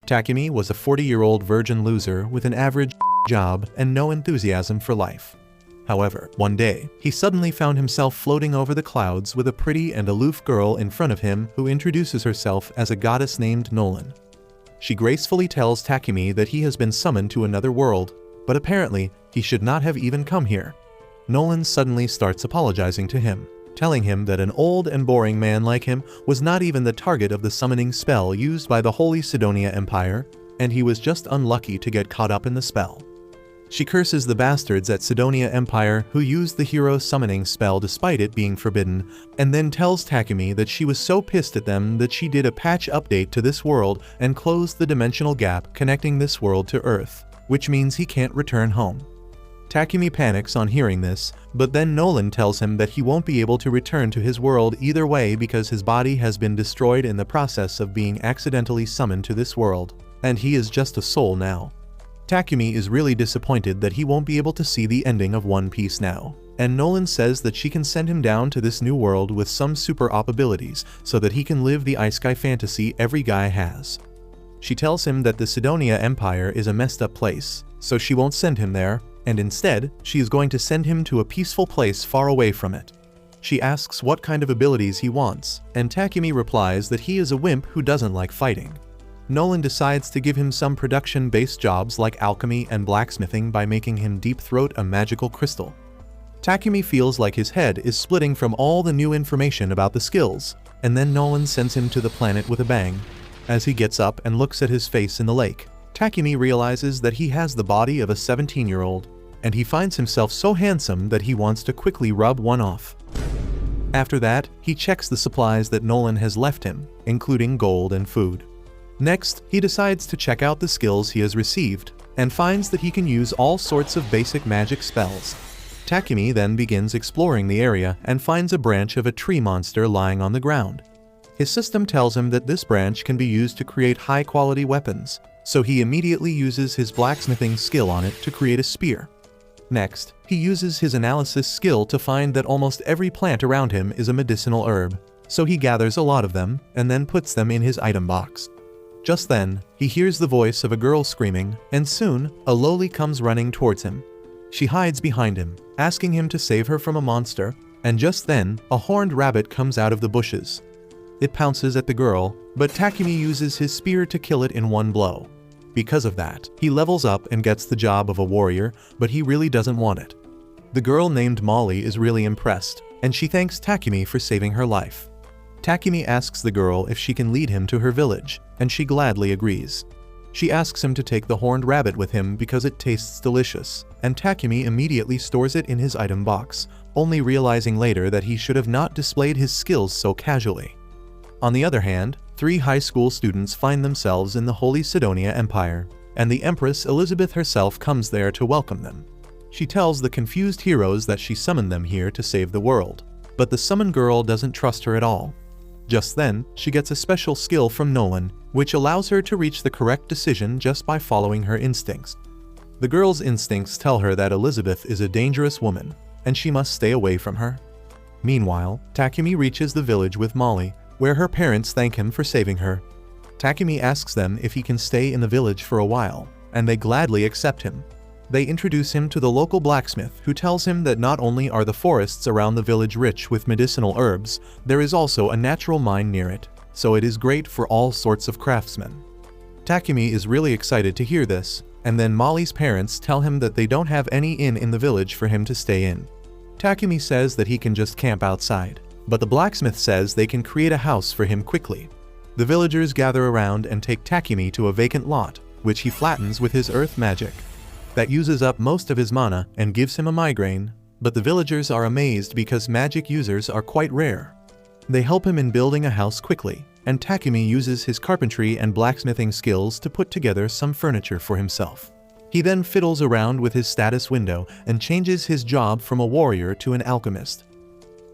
Takumi was a 40-year-old virgin loser with an average job and no enthusiasm for life. However, one day, he suddenly found himself floating over the clouds with a pretty and aloof girl in front of him who introduces herself as a goddess named Nolan. She gracefully tells Takumi that he has been summoned to another world, but apparently, he should not have even come here. Nolan suddenly starts apologizing to him, telling him that an old and boring man like him was not even the target of the summoning spell used by the Holy Sidonia Empire, and he was just unlucky to get caught up in the spell. She curses the bastards at Sidonia Empire who used the hero summoning spell despite it being forbidden, and then tells Takumi that she was so pissed at them that she did a patch update to this world and closed the dimensional gap connecting this world to Earth, which means he can't return home. Takumi panics on hearing this, but then Nolan tells him that he won't be able to return to his world either way because his body has been destroyed in the process of being accidentally summoned to this world, and he is just a soul now. Takumi is really disappointed that he won't be able to see the ending of One Piece now, and Nolan says that she can send him down to this new world with some super-op abilities so that he can live the isekai fantasy every guy has. She tells him that the Sidonia Empire is a messed up place, so she won't send him there, and instead, she is going to send him to a peaceful place far away from it. She asks what kind of abilities he wants, and Takumi replies that he is a wimp who doesn't like fighting. Nolan decides to give him some production-based jobs like alchemy and blacksmithing by making him deep throat a magical crystal. Takumi feels like his head is splitting from all the new information about the skills, and then Nolan sends him to the planet with a bang. As he gets up and looks at his face in the lake, Takumi realizes that he has the body of a 17-year-old, and he finds himself so handsome that he wants to quickly rub one off. After that, he checks the supplies that Nolan has left him, including gold and food. Next, he decides to check out the skills he has received, and finds that he can use all sorts of basic magic spells. Takumi then begins exploring the area and finds a branch of a tree monster lying on the ground. His system tells him that this branch can be used to create high-quality weapons, so he immediately uses his blacksmithing skill on it to create a spear. Next, he uses his analysis skill to find that almost every plant around him is a medicinal herb, so he gathers a lot of them and then puts them in his item box. Just then, he hears the voice of a girl screaming, and soon, a loli comes running towards him. She hides behind him, asking him to save her from a monster, and just then, a horned rabbit comes out of the bushes. It pounces at the girl, but Takumi uses his spear to kill it in one blow. Because of that, he levels up and gets the job of a warrior, but he really doesn't want it. The girl named Molly is really impressed, and she thanks Takumi for saving her life. Takumi asks the girl if she can lead him to her village, and she gladly agrees. She asks him to take the horned rabbit with him because it tastes delicious, and Takumi immediately stores it in his item box, only realizing later that he should have not displayed his skills so casually. On the other hand, 3 high school students find themselves in the Holy Sidonia Empire, and the Empress Elizabeth herself comes there to welcome them. She tells the confused heroes that she summoned them here to save the world, but the summoned girl doesn't trust her at all. Just then, she gets a special skill from Nolan, which allows her to reach the correct decision just by following her instincts. The girl's instincts tell her that Elizabeth is a dangerous woman, and she must stay away from her. Meanwhile, Takumi reaches the village with Molly, where her parents thank him for saving her. Takumi asks them if he can stay in the village for a while, and they gladly accept him. They introduce him to the local blacksmith who tells him that not only are the forests around the village rich with medicinal herbs, there is also a natural mine near it, so it is great for all sorts of craftsmen. Takumi is really excited to hear this, and then Molly's parents tell him that they don't have any inn in the village for him to stay in. Takumi says that he can just camp outside, but the blacksmith says they can create a house for him quickly. The villagers gather around and take Takumi to a vacant lot, which he flattens with his earth magic. That uses up most of his mana and gives him a migraine, but the villagers are amazed because magic users are quite rare. They help him in building a house quickly, and Takumi uses his carpentry and blacksmithing skills to put together some furniture for himself. He then fiddles around with his status window and changes his job from a warrior to an alchemist.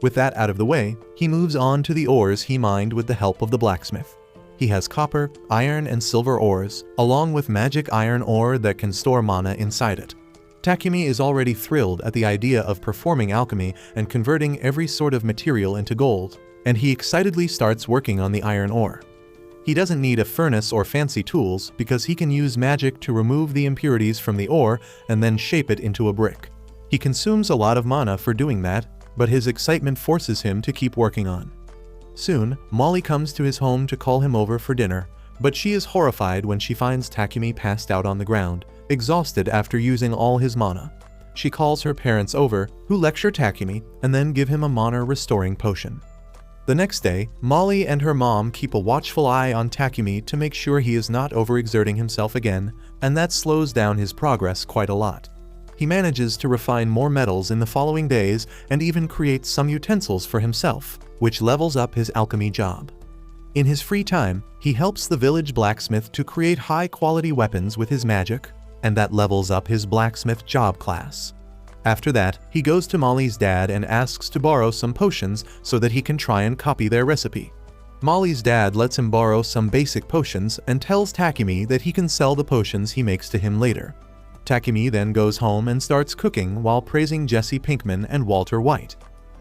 With that out of the way, he moves on to the ores he mined with the help of the blacksmith. He has copper, iron, and silver ores, along with magic iron ore that can store mana inside it. Takumi is already thrilled at the idea of performing alchemy and converting every sort of material into gold, and he excitedly starts working on the iron ore. He doesn't need a furnace or fancy tools because he can use magic to remove the impurities from the ore and then shape it into a brick. He consumes a lot of mana for doing that, but his excitement forces him to keep working on. Soon, Molly comes to his home to call him over for dinner, but she is horrified when she finds Takumi passed out on the ground, exhausted after using all his mana. She calls her parents over, who lecture Takumi and then give him a mana-restoring potion. The next day, Molly and her mom keep a watchful eye on Takumi to make sure he is not overexerting himself again, and that slows down his progress quite a lot. He manages to refine more metals in the following days and even creates some utensils for himself, which levels up his alchemy job. In his free time, he helps the village blacksmith to create high-quality weapons with his magic, and that levels up his blacksmith job class. After that, he goes to Molly's dad and asks to borrow some potions so that he can try and copy their recipe. Molly's dad lets him borrow some basic potions and tells Takumi that he can sell the potions he makes to him later. Takumi then goes home and starts cooking while praising Jesse Pinkman and Walter White.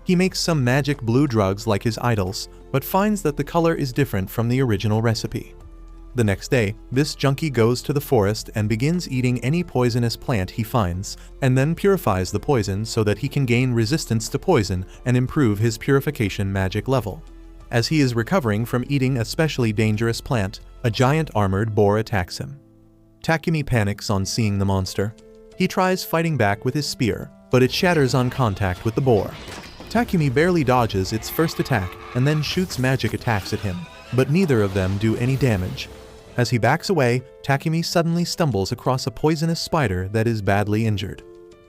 He makes some magic blue drugs like his idols, but finds that the color is different from the original recipe. The next day, this junkie goes to the forest and begins eating any poisonous plant he finds, and then purifies the poison so that he can gain resistance to poison and improve his purification magic level. As he is recovering from eating a specially dangerous plant, a giant armored boar attacks him. Takumi panics on seeing the monster. He tries fighting back with his spear, but it shatters on contact with the boar. Takumi barely dodges its first attack and then shoots magic attacks at him, but neither of them do any damage. As he backs away, Takumi suddenly stumbles across a poisonous spider that is badly injured.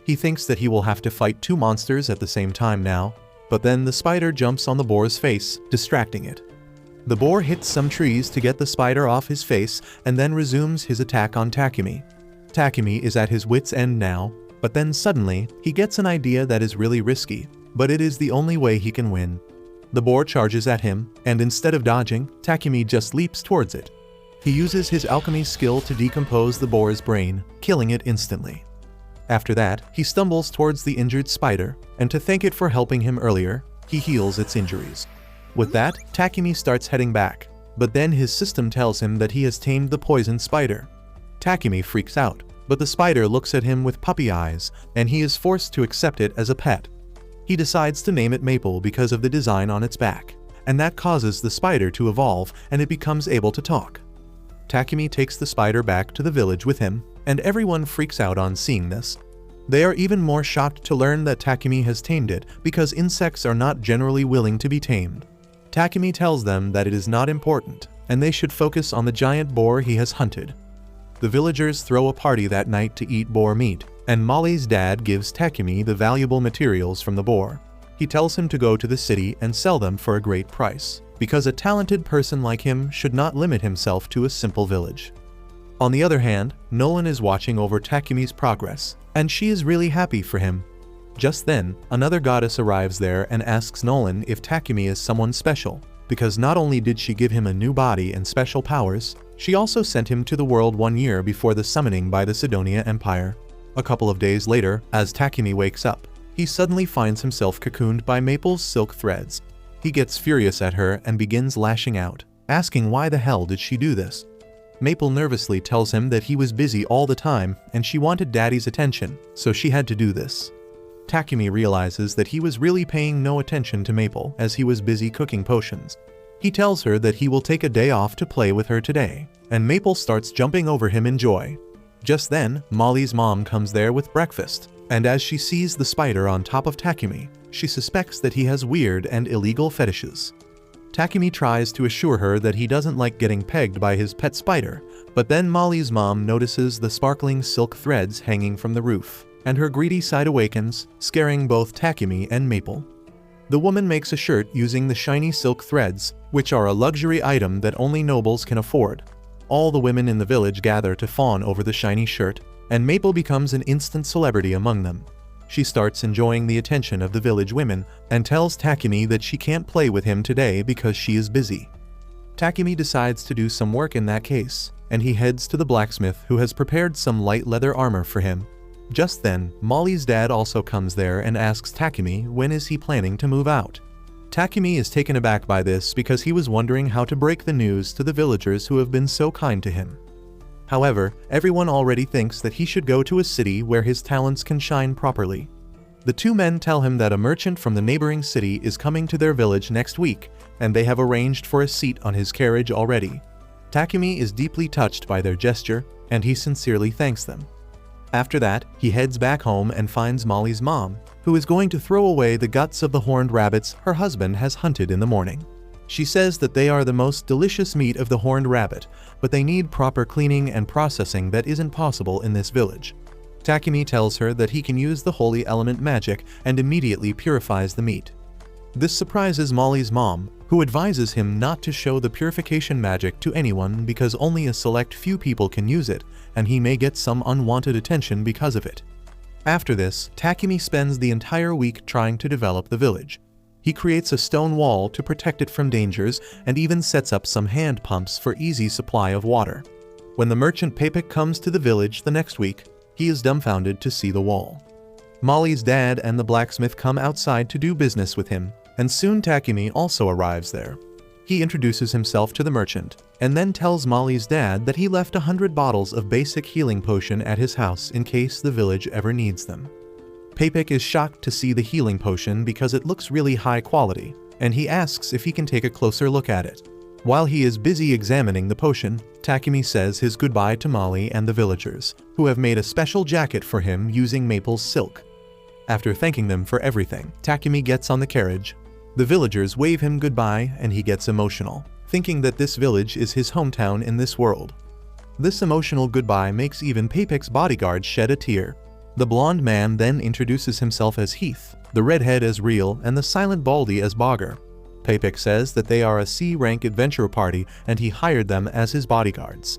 He thinks that he will have to fight two monsters at the same time now, but then the spider jumps on the boar's face, distracting it. The boar hits some trees to get the spider off his face and then resumes his attack on Takumi. Takumi is at his wit's end now, but then suddenly, he gets an idea that is really risky, but it is the only way he can win. The boar charges at him, and instead of dodging, Takumi just leaps towards it. He uses his alchemy skill to decompose the boar's brain, killing it instantly. After that, he stumbles towards the injured spider, and to thank it for helping him earlier, he heals its injuries. With that, Takumi starts heading back, but then his system tells him that he has tamed the poisoned spider. Takumi freaks out, but the spider looks at him with puppy eyes, and he is forced to accept it as a pet. He decides to name it Maple because of the design on its back, and that causes the spider to evolve and it becomes able to talk. Takumi takes the spider back to the village with him, and everyone freaks out on seeing this. They are even more shocked to learn that Takumi has tamed it because insects are not generally willing to be tamed. Takumi tells them that it is not important, and they should focus on the giant boar he has hunted. The villagers throw a party that night to eat boar meat, and Molly's dad gives Takumi the valuable materials from the boar. He tells him to go to the city and sell them for a great price, because a talented person like him should not limit himself to a simple village. On the other hand, Nolan is watching over Takumi's progress, and she is really happy for him. Just then, another goddess arrives there and asks Nolan if Takumi is someone special, because not only did she give him a new body and special powers, she also sent him to the world 1 year before the summoning by the Sidonia Empire. A couple of days later, as Takumi wakes up, he suddenly finds himself cocooned by Maple's silk threads. He gets furious at her and begins lashing out, asking why the hell did she do this. Maple nervously tells him that he was busy all the time and she wanted Daddy's attention, so she had to do this. Takumi realizes that he was really paying no attention to Maple as he was busy cooking potions. He tells her that he will take a day off to play with her today, and Maple starts jumping over him in joy. Just then, Molly's mom comes there with breakfast, and as she sees the spider on top of Takumi, she suspects that he has weird and illegal fetishes. Takumi tries to assure her that he doesn't like getting pegged by his pet spider, but then Molly's mom notices the sparkling silk threads hanging from the roof, and her greedy side awakens, scaring both Takumi and Maple. The woman makes a shirt using the shiny silk threads, which are a luxury item that only nobles can afford. All the women in the village gather to fawn over the shiny shirt, and Maple becomes an instant celebrity among them. She starts enjoying the attention of the village women and tells Takumi that she can't play with him today because she is busy. Takumi decides to do some work in that case, and he heads to the blacksmith who has prepared some light leather armor for him. Just then, Molly's dad also comes there and asks Takumi when is he planning to move out. Takumi is taken aback by this because he was wondering how to break the news to the villagers who have been so kind to him. However, everyone already thinks that he should go to a city where his talents can shine properly. The two men tell him that a merchant from the neighboring city is coming to their village next week, and they have arranged for a seat on his carriage already. Takumi is deeply touched by their gesture, and he sincerely thanks them. After that, he heads back home and finds Molly's mom, who is going to throw away the guts of the horned rabbits her husband has hunted in the morning. She says that they are the most delicious meat of the horned rabbit, but they need proper cleaning and processing that isn't possible in this village. Takumi tells her that he can use the holy element magic and immediately purifies the meat. This surprises Molly's mom, who advises him not to show the purification magic to anyone because only a select few people can use it, and he may get some unwanted attention because of it. After this, Takumi spends the entire week trying to develop the village. He creates a stone wall to protect it from dangers and even sets up some hand pumps for easy supply of water. When the merchant Papik comes to the village the next week, he is dumbfounded to see the wall. Molly's dad and the blacksmith come outside to do business with him, and soon Takumi also arrives there. He introduces himself to the merchant, and then tells Molly's dad that he left 100 bottles of basic healing potion at his house in case the village ever needs them. Papik is shocked to see the healing potion because it looks really high quality, and he asks if he can take a closer look at it. While he is busy examining the potion, Takumi says his goodbye to Molly and the villagers, who have made a special jacket for him using maple silk. After thanking them for everything, Takumi gets on the carriage. The villagers wave him goodbye and he gets emotional, thinking that this village is his hometown in this world. This emotional goodbye makes even Papik's bodyguard shed a tear. The blonde man then introduces himself as Heath, the redhead as Real, and the silent Baldy as Bogger. Papik says that they are a C-rank adventure party and he hired them as his bodyguards.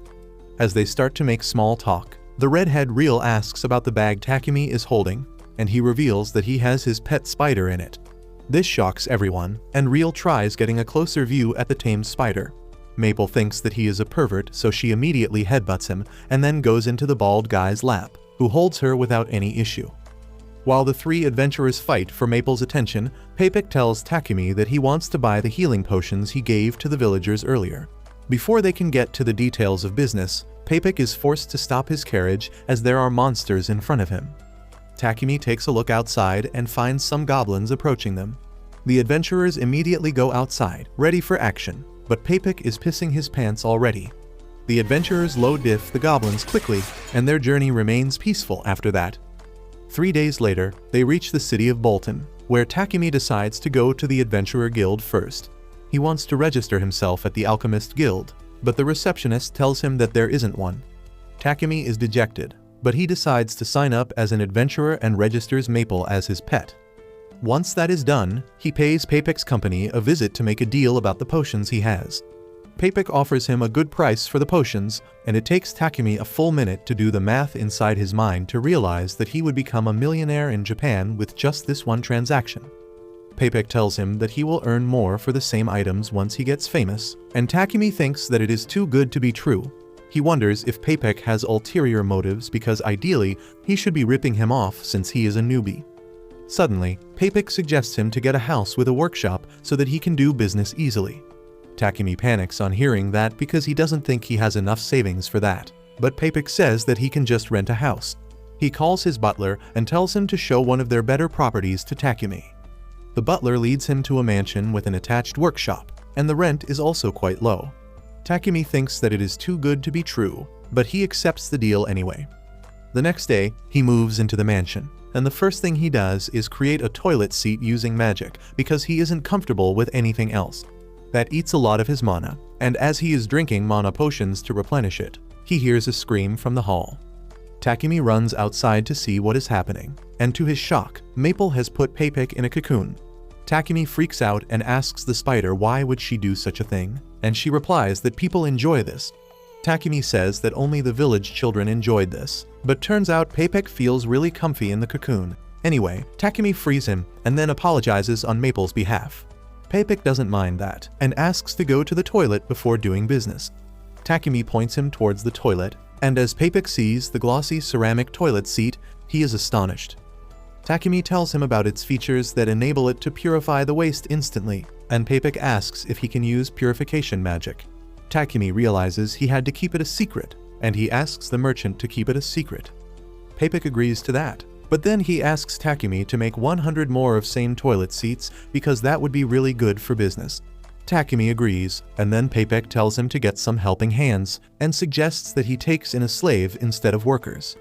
As they start to make small talk, the redhead Real asks about the bag Takumi is holding, and he reveals that he has his pet spider in it. This shocks everyone, and Real tries getting a closer view at the tamed spider. Maple thinks that he is a pervert, so she immediately headbutts him and then goes into the bald guy's lap, who holds her without any issue. While the three adventurers fight for Maple's attention, Papik tells Takumi that he wants to buy the healing potions he gave to the villagers earlier. Before they can get to the details of business, Papik is forced to stop his carriage as there are monsters in front of him. Takumi takes a look outside and finds some goblins approaching them. The adventurers immediately go outside, ready for action, but Papik is pissing his pants already. The adventurers low diff the goblins quickly, and their journey remains peaceful after that. 3 days later, they reach the city of Bolton, where Takumi decides to go to the Adventurer Guild first. He wants to register himself at the Alchemist Guild, but the receptionist tells him that there isn't one. Takumi is dejected, but he decides to sign up as an adventurer and registers Maple as his pet. Once that is done, he pays Papik's company a visit to make a deal about the potions he has. Papik offers him a good price for the potions, and it takes Takumi a full minute to do the math inside his mind to realize that he would become a millionaire in Japan with just this one transaction. Papik tells him that he will earn more for the same items once he gets famous, and Takumi thinks that it is too good to be true. He wonders if Papik has ulterior motives because ideally, he should be ripping him off since he is a newbie. Suddenly, Papik suggests him to get a house with a workshop so that he can do business easily. Takumi panics on hearing that because he doesn't think he has enough savings for that, but Papik says that he can just rent a house. He calls his butler and tells him to show one of their better properties to Takumi. The butler leads him to a mansion with an attached workshop, and the rent is also quite low. Takumi thinks that it is too good to be true, but he accepts the deal anyway. The next day, he moves into the mansion, and the first thing he does is create a toilet seat using magic because he isn't comfortable with anything else. That eats a lot of his mana, and as he is drinking mana potions to replenish it, he hears a scream from the hall. Takumi runs outside to see what is happening, and to his shock, Maple has put Papik in a cocoon. Takumi freaks out and asks the spider why would she do such a thing, and she replies that people enjoy this. Takumi says that only the village children enjoyed this, but turns out Papik feels really comfy in the cocoon. Anyway, Takumi frees him and then apologizes on Maple's behalf. Papik doesn't mind that, and asks to go to the toilet before doing business. Takumi points him towards the toilet, and as Papik sees the glossy ceramic toilet seat, he is astonished. Takumi tells him about its features that enable it to purify the waste instantly, and Papik asks if he can use purification magic. Takumi realizes he had to keep it a secret, and he asks the merchant to keep it a secret. Papik agrees to that, but then he asks Takumi to make 100 more of same toilet seats because that would be really good for business. Takumi agrees, and then Papik tells him to get some helping hands and suggests that he takes in a slave instead of workers.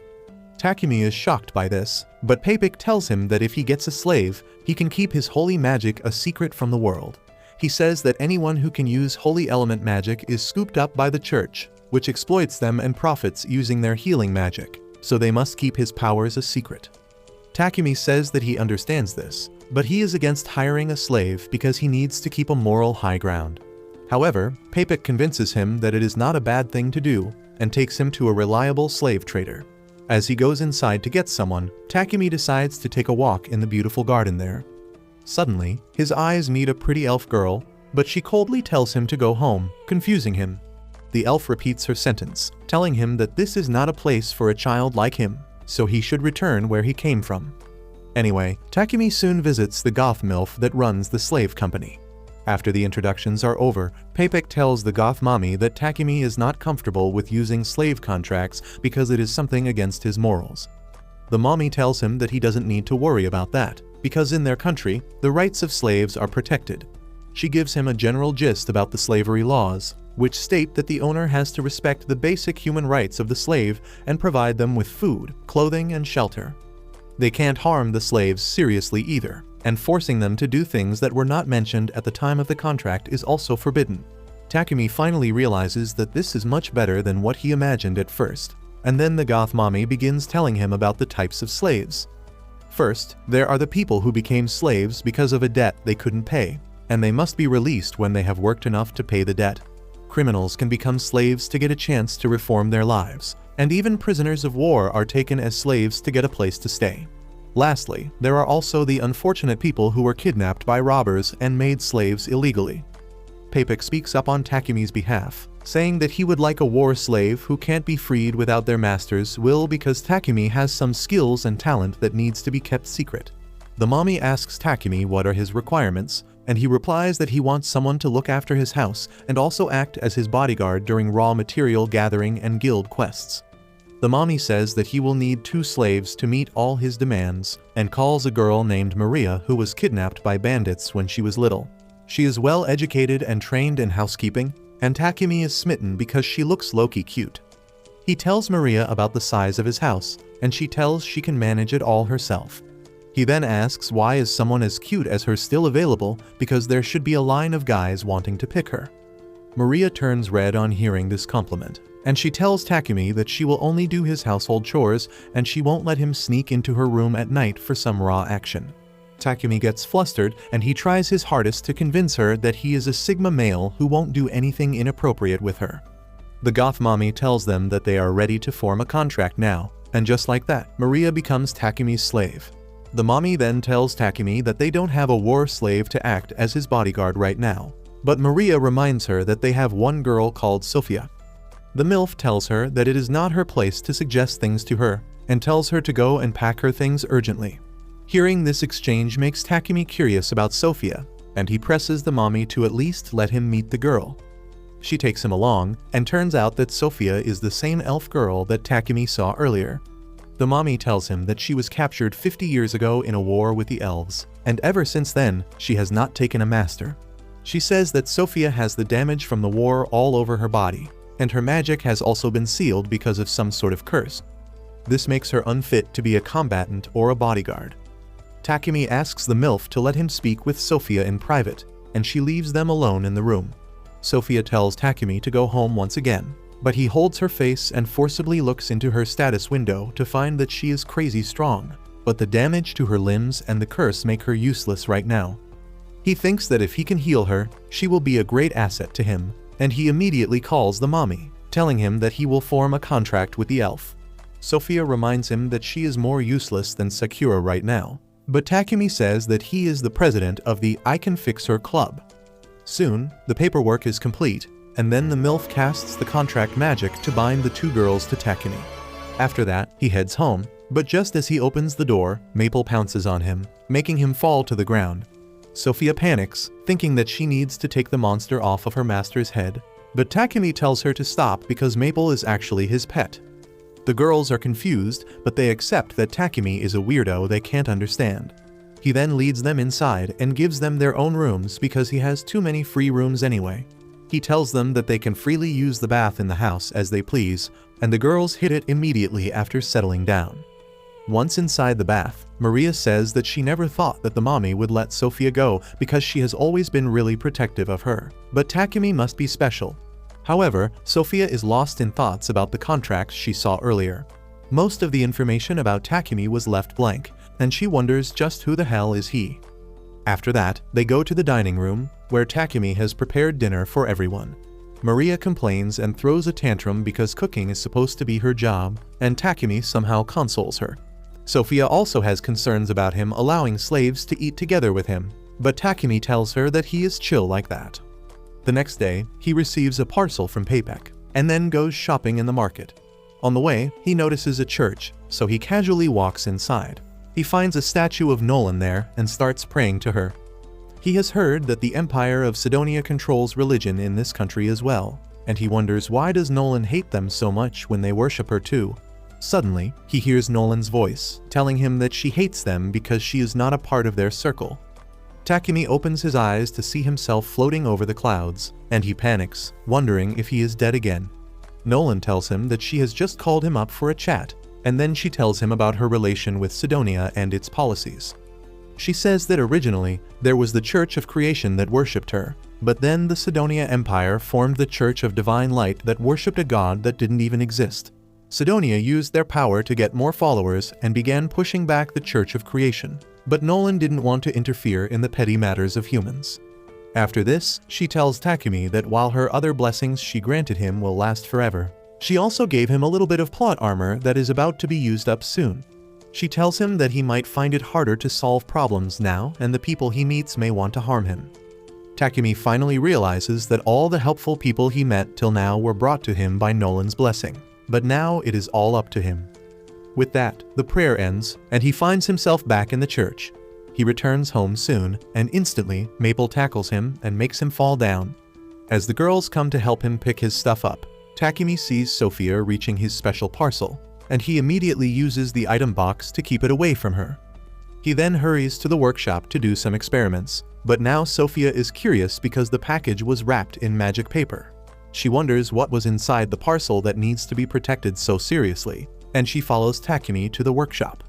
Takumi is shocked by this, but Papik tells him that if he gets a slave, he can keep his holy magic a secret from the world. He says that anyone who can use holy element magic is scooped up by the church, which exploits them and profits using their healing magic, so they must keep his powers a secret. Takumi says that he understands this, but he is against hiring a slave because he needs to keep a moral high ground. However, Papik convinces him that it is not a bad thing to do and takes him to a reliable slave trader. As he goes inside to get someone, Takumi decides to take a walk in the beautiful garden there. Suddenly, his eyes meet a pretty elf girl, but she coldly tells him to go home, confusing him. The elf repeats her sentence, telling him that this is not a place for a child like him, so he should return where he came from. Anyway, Takumi soon visits the goth MILF that runs the slave company. After the introductions are over, Papik tells the goth mommy that Takumi is not comfortable with using slave contracts because it is something against his morals. The mommy tells him that he doesn't need to worry about that, because in their country, the rights of slaves are protected. She gives him a general gist about the slavery laws, which state that the owner has to respect the basic human rights of the slave and provide them with food, clothing, and shelter. They can't harm the slaves seriously either, and forcing them to do things that were not mentioned at the time of the contract is also forbidden. Takumi finally realizes that this is much better than what he imagined at first, and then the goth mommy begins telling him about the types of slaves. First, there are the people who became slaves because of a debt they couldn't pay, and they must be released when they have worked enough to pay the debt. Criminals can become slaves to get a chance to reform their lives, and even prisoners of war are taken as slaves to get a place to stay. Lastly, there are also the unfortunate people who were kidnapped by robbers and made slaves illegally. Papik speaks up on Takumi's behalf, saying that he would like a war slave who can't be freed without their master's will because Takumi has some skills and talent that needs to be kept secret. The mommy asks Takumi what are his requirements, and he replies that he wants someone to look after his house and also act as his bodyguard during raw material gathering and guild quests. The mommy says that he will need 2 slaves to meet all his demands, and calls a girl named Maria who was kidnapped by bandits when she was little. She is well educated and trained in housekeeping, and Takumi is smitten because she looks low-key cute. He tells Maria about the size of his house, and she tells she can manage it all herself. He then asks why is someone as cute as her still available because there should be a line of guys wanting to pick her. Maria turns red on hearing this compliment, and she tells Takumi that she will only do his household chores and she won't let him sneak into her room at night for some raw action. Takumi gets flustered and he tries his hardest to convince her that he is a Sigma male who won't do anything inappropriate with her. The goth mommy tells them that they are ready to form a contract now, and just like that, Maria becomes Takumi's slave. The mommy then tells Takumi that they don't have a war slave to act as his bodyguard right now, but Maria reminds her that they have one girl called Sophia. The MILF tells her that it is not her place to suggest things to her, and tells her to go and pack her things urgently. Hearing this exchange makes Takumi curious about Sophia, and he presses the mommy to at least let him meet the girl. She takes him along, and turns out that Sophia is the same elf girl that Takumi saw earlier. The mommy tells him that she was captured 50 years ago in a war with the elves, and ever since then, she has not taken a master. She says that Sophia has the damage from the war all over her body, and her magic has also been sealed because of some sort of curse. This makes her unfit to be a combatant or a bodyguard. Takumi asks the MILF to let him speak with Sophia in private, and she leaves them alone in the room. Sophia tells Takumi to go home once again, but he holds her face and forcibly looks into her status window to find that she is crazy strong, but the damage to her limbs and the curse make her useless right now. He thinks that if he can heal her, she will be a great asset to him, and he immediately calls the mommy, telling him that he will form a contract with the elf. Sophia reminds him that she is more useless than Sakura right now, but Takumi says that he is the president of the I Can Fix Her Club. Soon, the paperwork is complete, and then the MILF casts the contract magic to bind the 2 girls to Takumi. After that, he heads home, But just as he opens the door, Maple pounces on him, making him fall to the ground. Sophia panics, thinking that she needs to take the monster off of her master's head, but Takumi tells her to stop because Maple is actually his pet. The girls are confused, but they accept that Takumi is a weirdo they can't understand. He then leads them inside and gives them their own rooms because he has too many free rooms anyway. He tells them that they can freely use the bath in the house as they please, and the girls hit it immediately after settling down. Once inside the bath, Maria says that she never thought that the mommy would let Sophia go because she has always been really protective of her. But Takumi must be special. However, Sophia is lost in thoughts about the contracts she saw earlier. Most of the information about Takumi was left blank, and she wonders just who the hell is he. After that, they go to the dining room, where Takumi has prepared dinner for everyone. Maria complains and throws a tantrum because cooking is supposed to be her job, and Takumi somehow consoles her. Sophia also has concerns about him allowing slaves to eat together with him, but Takumi tells her that he is chill like that. The next day, he receives a parcel from Paypek, and then goes shopping in the market. On the way, he notices a church, so he casually walks inside. He finds a statue of Nolan there and starts praying to her. He has heard that the Empire of Sidonia controls religion in this country as well, and he wonders why does Nolan hate them so much when they worship her too. Suddenly, he hears Nolan's voice, telling him that she hates them because she is not a part of their circle. Takumi opens his eyes to see himself floating over the clouds, and he panics, wondering if he is dead again. Nolan tells him that she has just called him up for a chat, and then she tells him about her relation with Sidonia and its policies. She says that originally, there was the Church of Creation that worshipped her, but then the Sidonia Empire formed the Church of Divine Light that worshipped a god that didn't even exist. Sidonia used their power to get more followers and began pushing back the Church of Creation, but Nolan didn't want to interfere in the petty matters of humans. After this, she tells Takumi that while her other blessings she granted him will last forever, she also gave him a little bit of plot armor that is about to be used up soon. She tells him that he might find it harder to solve problems now and the people he meets may want to harm him. Takumi finally realizes that all the helpful people he met till now were brought to him by Nolan's blessing, but now it is all up to him. With that, the prayer ends, and he finds himself back in the church. He returns home soon, and instantly, Maple tackles him and makes him fall down. As the girls come to help him pick his stuff up, Takumi sees Sophia reaching his special parcel, and he immediately uses the item box to keep it away from her. He then hurries to the workshop to do some experiments, but now Sophia is curious because the package was wrapped in magic paper. She wonders what was inside the parcel that needs to be protected so seriously, and she follows Takumi to the workshop.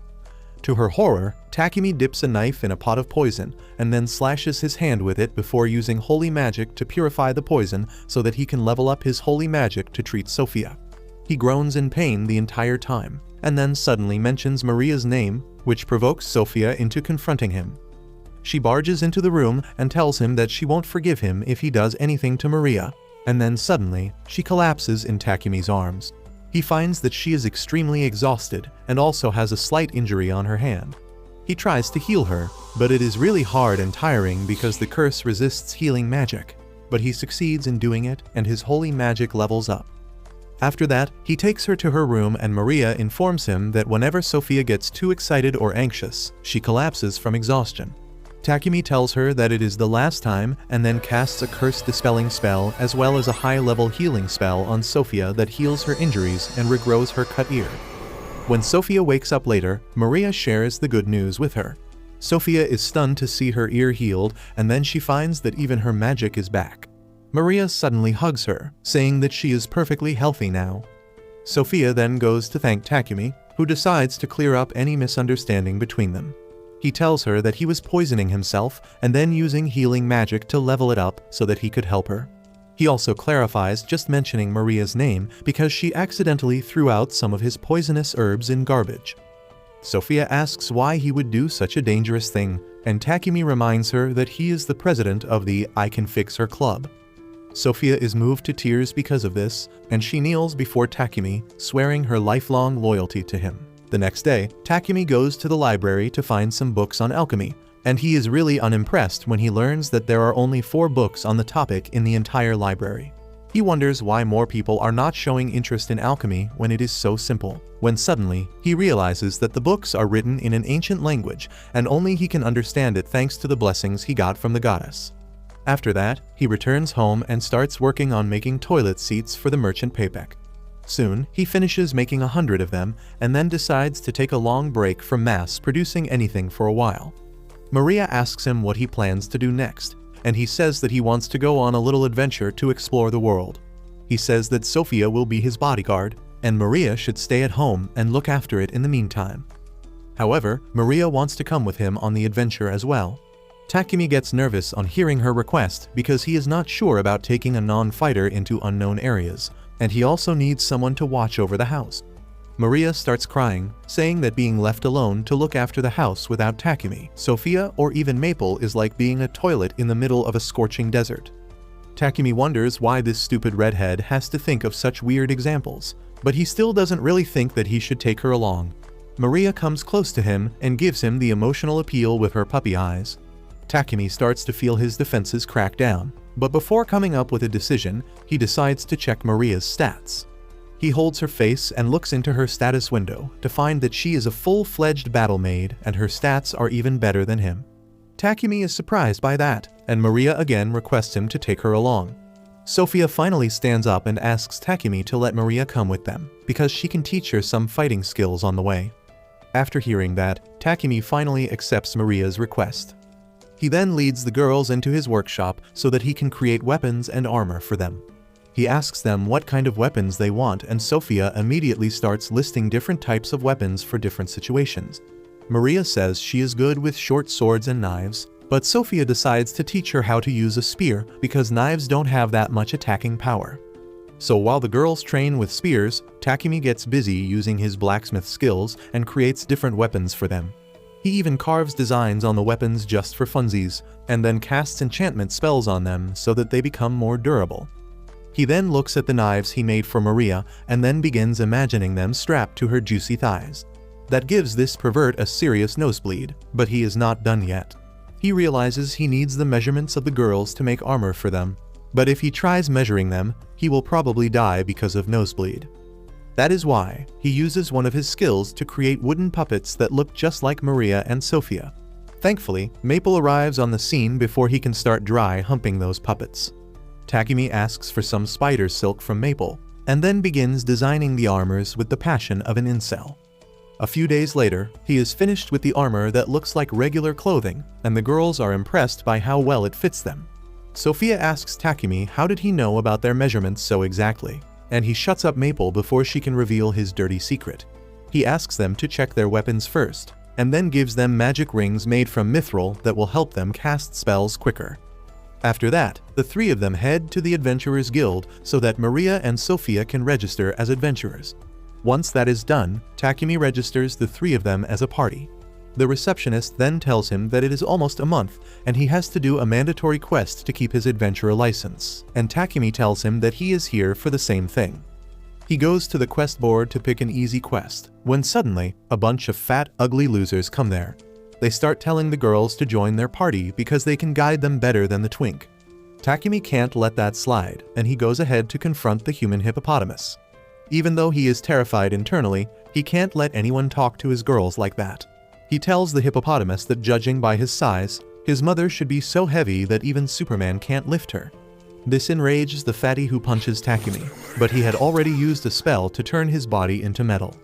To her horror, Takumi dips a knife in a pot of poison and then slashes his hand with it before using holy magic to purify the poison so that he can level up his holy magic to treat Sophia. He groans in pain the entire time, and then suddenly mentions Maria's name, which provokes Sophia into confronting him. She barges into the room and tells him that she won't forgive him if he does anything to Maria, and then suddenly, she collapses in Takumi's arms. He finds that she is extremely exhausted and also has a slight injury on her hand. He tries to heal her, but it is really hard and tiring because the curse resists healing magic, but he succeeds in doing it and his holy magic levels up. After that, he takes her to her room and Maria informs him that whenever Sophia gets too excited or anxious, she collapses from exhaustion. Takumi tells her that it is the last time and then casts a curse-dispelling spell as well as a high-level healing spell on Sophia that heals her injuries and regrows her cut ear. When Sophia wakes up later, Maria shares the good news with her. Sophia is stunned to see her ear healed, and then she finds that even her magic is back. Maria suddenly hugs her, saying that she is perfectly healthy now. Sophia then goes to thank Takumi, who decides to clear up any misunderstanding between them. He tells her that he was poisoning himself and then using healing magic to level it up so that he could help her. He also clarifies just mentioning Maria's name because she accidentally threw out some of his poisonous herbs in garbage. Sophia asks why he would do such a dangerous thing, and Takumi reminds her that he is the president of the I Can Fix Her Club. Sophia is moved to tears because of this, and she kneels before Takumi, swearing her lifelong loyalty to him. The next day, Takumi goes to the library to find some books on alchemy, and he is really unimpressed when he learns that there are only 4 books on the topic in the entire library. He wonders why more people are not showing interest in alchemy when it is so simple, when suddenly, he realizes that the books are written in an ancient language and only he can understand it thanks to the blessings he got from the goddess. After that, he returns home and starts working on making toilet seats for the merchant Payback. Soon, he finishes making 100 of them and then decides to take a long break from mass producing anything for a while. Maria asks him what he plans to do next, and he says that he wants to go on a little adventure to explore the world. He says that Sophia will be his bodyguard, and Maria should stay at home and look after it in the meantime. However, Maria wants to come with him on the adventure as well. Takumi gets nervous on hearing her request because he is not sure about taking a non-fighter into unknown areas, and he also needs someone to watch over the house. Maria starts crying, saying that being left alone to look after the house without Takumi, Sophia, or even Maple is like being a toilet in the middle of a scorching desert. Takumi wonders why this stupid redhead has to think of such weird examples, but he still doesn't really think that he should take her along. Maria comes close to him and gives him the emotional appeal with her puppy eyes. Takumi starts to feel his defenses crack down, but before coming up with a decision, he decides to check Maria's stats. He holds her face and looks into her status window to find that she is a full-fledged battle maid and her stats are even better than him. Takumi is surprised by that, and Maria again requests him to take her along. Sophia finally stands up and asks Takumi to let Maria come with them, because she can teach her some fighting skills on the way. After hearing that, Takumi finally accepts Maria's request. He then leads the girls into his workshop so that he can create weapons and armor for them. He asks them what kind of weapons they want, and Sophia immediately starts listing different types of weapons for different situations. Maria says she is good with short swords and knives, but Sophia decides to teach her how to use a spear because knives don't have that much attacking power. So while the girls train with spears, Takumi gets busy using his blacksmith skills and creates different weapons for them. He even carves designs on the weapons just for funsies, and then casts enchantment spells on them so that they become more durable. He then looks at the knives he made for Maria and then begins imagining them strapped to her juicy thighs. That gives this pervert a serious nosebleed, but he is not done yet. He realizes he needs the measurements of the girls to make armor for them, but if he tries measuring them, he will probably die because of nosebleed. That is why he uses one of his skills to create wooden puppets that look just like Maria and Sophia. Thankfully, Maple arrives on the scene before he can start dry humping those puppets. Takumi asks for some spider silk from Maple, and then begins designing the armors with the passion of an incel. A few days later, he is finished with the armor that looks like regular clothing, and the girls are impressed by how well it fits them. Sophia asks Takumi how did he know about their measurements so exactly, and he shuts up Maple before she can reveal his dirty secret. He asks them to check their weapons first, and then gives them magic rings made from mithril that will help them cast spells quicker. After that, the three of them head to the Adventurers Guild so that Maria and Sophia can register as adventurers. Once that is done, Takumi registers the three of them as a party. The receptionist then tells him that it is almost a month and he has to do a mandatory quest to keep his adventurer license, and Takumi tells him that he is here for the same thing. He goes to the quest board to pick an easy quest, when suddenly, a bunch of fat, ugly losers come there. They start telling the girls to join their party because they can guide them better than the twink. Takumi can't let that slide, and he goes ahead to confront the human hippopotamus. Even though he is terrified internally, he can't let anyone talk to his girls like that. He tells the hippopotamus that judging by his size, his mother should be so heavy that even Superman can't lift her. This enrages the fatty who punches Takumi, but he had already used a spell to turn his body into metal.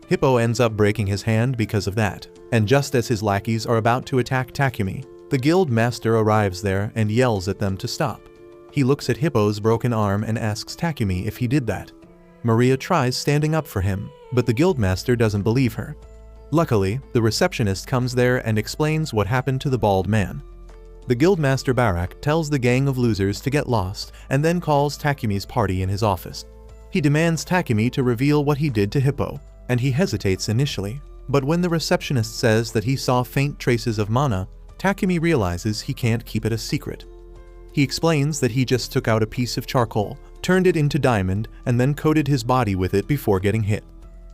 Hippo ends up breaking his hand because of that, and just as his lackeys are about to attack Takumi, the guild master arrives there and yells at them to stop. He looks at Hippo's broken arm and asks Takumi if he did that. Maria tries standing up for him, but the guild master doesn't believe her. Luckily, the receptionist comes there and explains what happened to the bald man. The guildmaster Barak tells the gang of losers to get lost and then calls Takumi's party in his office. He demands Takumi to reveal what he did to Hippo, and he hesitates initially, but when the receptionist says that he saw faint traces of mana, Takumi realizes he can't keep it a secret. He explains that he just took out a piece of charcoal, turned it into diamond, and then coated his body with it before getting hit.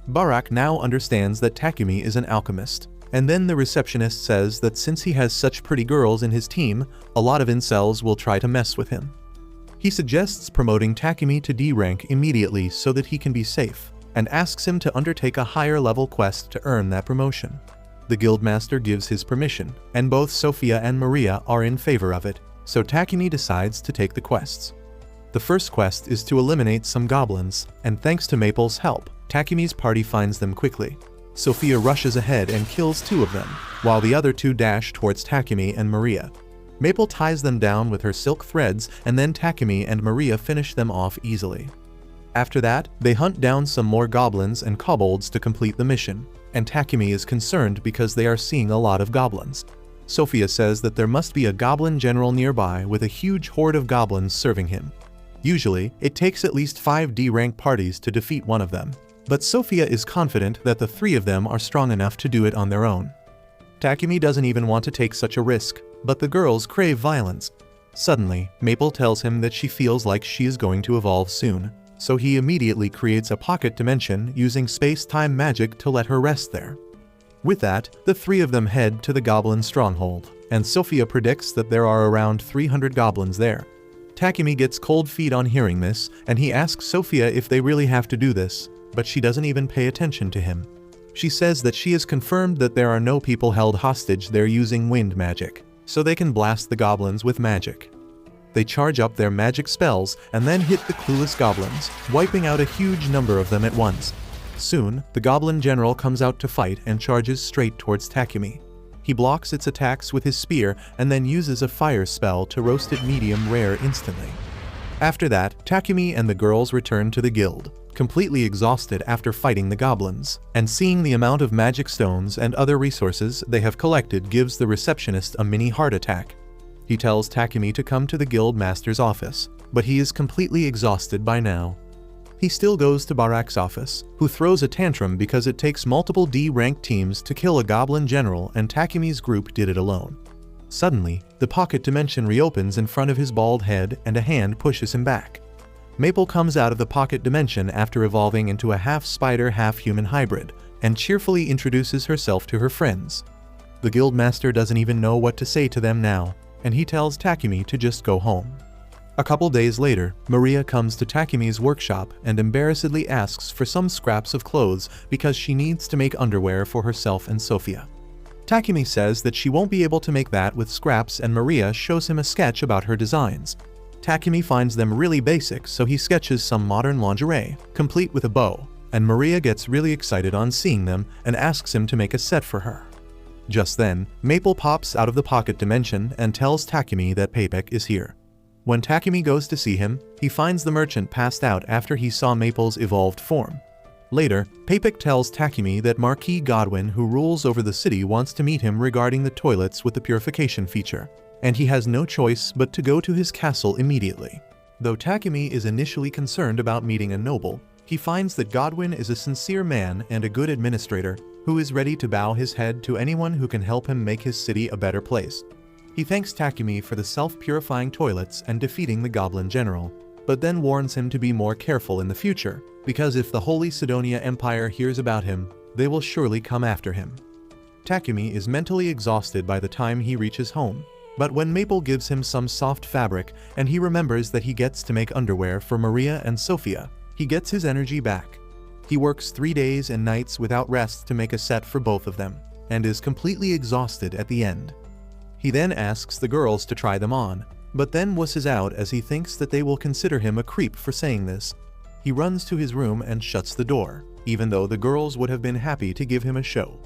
Barak now understands that Takumi is an alchemist, and then the receptionist says that since he has such pretty girls in his team, a lot of incels will try to mess with him. He suggests promoting Takumi to D rank immediately so that he can be safe, and asks him to undertake a higher level quest to earn that promotion. The guildmaster gives his permission, and both Sophia and Maria are in favor of it, so Takumi decides to take the quests. The first quest is to eliminate some goblins, and thanks to Maple's help, Takumi's party finds them quickly. Sophia rushes ahead and kills 2 of them, while the other 2 dash towards Takumi and Maria. Maple ties them down with her silk threads, and then Takumi and Maria finish them off easily. After that, they hunt down some more goblins and kobolds to complete the mission, and Takumi is concerned because they are seeing a lot of goblins. Sophia says that there must be a goblin general nearby with a huge horde of goblins serving him. Usually, it takes at least 5 D-rank parties to defeat one of them, but Sophia is confident that the 3 of them are strong enough to do it on their own. Takumi doesn't even want to take such a risk, but the girls crave violence. Suddenly, Maple tells him that she feels like she is going to evolve soon, so he immediately creates a pocket dimension using space-time magic to let her rest there. With that, the 3 of them head to the goblin stronghold, and Sophia predicts that there are around 300 goblins there. Takumi gets cold feet on hearing this, and he asks Sophia if they really have to do this, but she doesn't even pay attention to him. She says that she has confirmed that there are no people held hostage there using wind magic, so they can blast the goblins with magic. They charge up their magic spells and then hit the clueless goblins, wiping out a huge number of them at once. Soon, the goblin general comes out to fight and charges straight towards Takumi. He blocks its attacks with his spear and then uses a fire spell to roast it medium rare instantly. After that, Takumi and the girls return to the guild, completely exhausted after fighting the goblins, and seeing the amount of magic stones and other resources they have collected gives the receptionist a mini heart attack. He tells Takumi to come to the guild master's office, but he is completely exhausted by now. He still goes to Barak's office, who throws a tantrum because it takes multiple D-ranked teams to kill a goblin general and Takumi's group did it alone. Suddenly, the pocket dimension reopens in front of his bald head and a hand pushes him back. Maple comes out of the pocket dimension after evolving into a half-spider, half-human hybrid, and cheerfully introduces herself to her friends. The guildmaster doesn't even know what to say to them now, and he tells Takumi to just go home. A couple days later, Maria comes to Takumi's workshop and embarrassedly asks for some scraps of clothes because she needs to make underwear for herself and Sophia. Takumi says that she won't be able to make that with scraps, and Maria shows him a sketch about her designs. Takumi finds them really basic, so he sketches some modern lingerie, complete with a bow, and Maria gets really excited on seeing them and asks him to make a set for her. Just then, Maple pops out of the pocket dimension and tells Takumi that Papek is here. When Takumi goes to see him, he finds the merchant passed out after he saw Maple's evolved form. Later, Papek tells Takumi that Marquis Godwin, who rules over the city, wants to meet him regarding the toilets with the purification feature, and he has no choice but to go to his castle immediately. Though Takumi is initially concerned about meeting a noble, he finds that Godwin is a sincere man and a good administrator who is ready to bow his head to anyone who can help him make his city a better place. He thanks Takumi for the self-purifying toilets and defeating the goblin general, but then warns him to be more careful in the future, because if the Holy Sidonia Empire hears about him, they will surely come after him. Takumi is mentally exhausted by the time he reaches home, but when Maple gives him some soft fabric and he remembers that he gets to make underwear for Maria and Sophia, he gets his energy back. He works 3 days and nights without rest to make a set for both of them, and is completely exhausted at the end. He then asks the girls to try them on, but then wusses out as he thinks that they will consider him a creep for saying this. He runs to his room and shuts the door, even though the girls would have been happy to give him a show.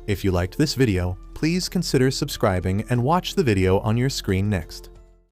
If you liked this video, please consider subscribing and watch the video on your screen next.